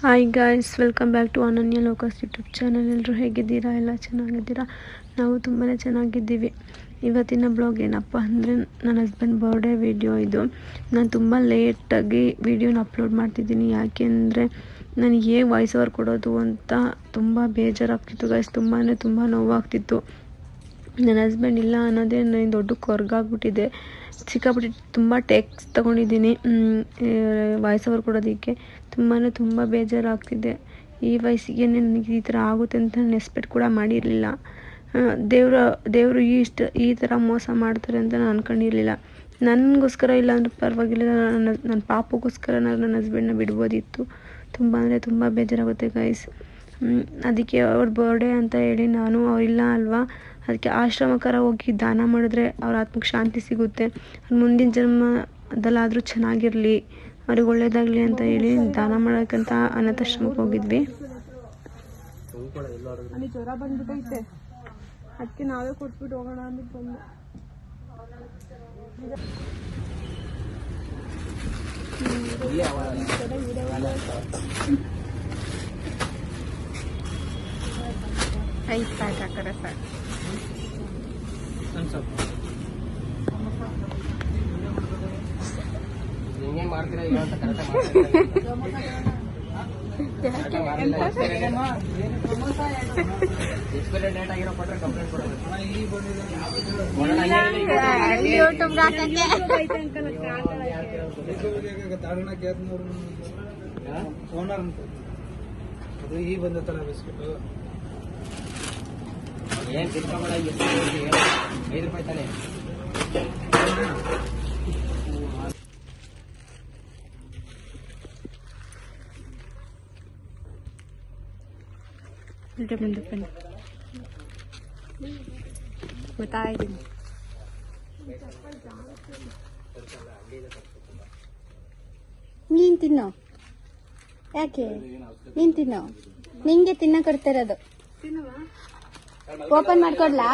Hi guys, welcome back to Ananya ಲೋಕಸ್ YouTube channel. ಎಲ್ಲರೂ ಹೇಗಿದ್ದೀರಾ? ಎಲ್ಲ ಚೆನ್ನಾಗಿದ್ದೀರಾ? ನಾವು ತುಂಬಾ ಚೆನ್ನಾಗಿದ್ದೀವಿ. ಇವತ್ತಿನ ಬ್ಲಾಗ್ ಏನಪ್ಪ ಅಂದರೆ ನನ್ನ ಹಸ್ಬೆಂಡ್ ಬರ್ಡೇ ವಿಡಿಯೋ ಇದು. ನಾನು ತುಂಬ ಲೇಟಾಗಿ ವಿಡಿಯೋನ ಅಪ್ಲೋಡ್ ಮಾಡ್ತಿದ್ದೀನಿ. ಯಾಕೆಂದರೆ ನನಗೆ ಹೇಗೆ ವಾಯ್ಸ್ ಓವರ್ ಕೊಡೋದು ಅಂತ ತುಂಬ ಬೇಜಾರಾಗ್ತಿತ್ತು ಗಾಯ್ಸ್. ತುಂಬ ನೋವಾಗ್ತಿತ್ತು. ನನ್ನ ಹಸ್ಬೆಂಡ್ ಇಲ್ಲ ಅನ್ನೋದೇ ನನಗೆ ದೊಡ್ಡ ಕೊರ್ಗಾಗ್ಬಿಟ್ಟಿದೆ. ಸಿಕ್ಕಾಪಟ್ಟೆ ತುಂಬ ಟೇಕ್ಸ್ ತೊಗೊಂಡಿದ್ದೀನಿ ವಾಯ್ಸ್ ಓವರ್ ಕೊಡೋದಕ್ಕೆ. ತುಂಬ ಬೇಜಾರಾಗ್ತಿದೆ. ಈ ವಯಸ್ಸಿಗೆ ನನಗೆ ಈ ಥರ ಆಗುತ್ತೆ ಅಂತ ನಾನು ಎಕ್ಸ್ಪೆಕ್ಟ್ ಕೂಡ ಮಾಡಿರಲಿಲ್ಲ. ದೇವರು ಈ ಥರ ಮೋಸ ಮಾಡ್ತಾರೆ ಅಂತ ನಾನು ಅಂದ್ಕೊಂಡಿರಲಿಲ್ಲ. ನನಗೋಸ್ಕರ ಇಲ್ಲ ಅಂದ್ರೆ ಪರವಾಗಿಲ್ಲ, ನನ್ನ ಪಾಪಗೋಸ್ಕರ ನನ್ನ ಹಸ್ಬೆಂಡ್ನ ಬಿಡ್ಬೋದಿತ್ತು. ತುಂಬ ಬೇಜಾರಾಗುತ್ತೆ ಗೈಸ್. ಅದಕ್ಕೆ ಅವ್ರ ಬರ್ಡೇ ಅಂತ ಹೇಳಿ ನಾನು ಅವರಿಲ್ಲ ಅಲ್ವಾ, ಅದಕ್ಕೆ ಆಶ್ರಮಕ್ಕರ ಹೋಗಿ ದಾನ ಮಾಡಿದ್ರೆ ಅವ್ರ ಆತ್ಮಕ್ಕೆ ಶಾಂತಿ ಸಿಗುತ್ತೆ. ಮುಂದಿನ ಜನ್ಮದಲ್ಲಾದರೂ ಚೆನ್ನಾಗಿರಲಿ, ಅವ್ರಿಗೆ ಒಳ್ಳೇದಾಗಲಿ ಅಂತ ಹೇಳಿ ದಾನ ಮಾಡೋಕ್ಕಂತ ಅನಾಥಾಶ್ರಮಕ್ಕೆ ಹೋಗಿದ್ವಿ. ಜ್ವರ ಬಂದ್ಬಿಟ್ಟೈತೆ, ಅದಕ್ಕೆ ನಾವೇ ಕೊಟ್ಬಿಟ್ಟು ಹೋಗೋಣ ಅಂದ್ಬಿಟ್ಟು ಬಂದು. ಹಾಕರೆ ಸರ್ ಹಿಂಗೆ ಮಾಡ್ತೀರಾ ಇವತ್ತು ಎಕ್ಸ್ಪೈರಿ ಡೇಟ್ ಆಗಿರೋ ಕೊಟ್ಟರೆ ಕಂಪ್ಲೇಂಟ್ ಕೊಡೋದು. ಅದು ಈಗ ಬಂದತ್ತಲ್ಲ ಬಿಸ್ಕಿಟ್ ಏನು ತಿಳ್ಕೊಂಬೇಡ. 5 ರೂಪಾಯಿ ತಾನೆ. ಗೊತ್ತಾಯ್ತೀನಿ. ನೀನ್ ತಿನ್ನೋ, ಯಾಕೆ ನೀನ್ ತಿನ್ನೋ, ನಿಂಗೆ ತಿನ್ನ ಕೊಡ್ತಿರೋದು. ಓಪನ್ ಮಾಡ್ಕೊಡ್ಲಾ?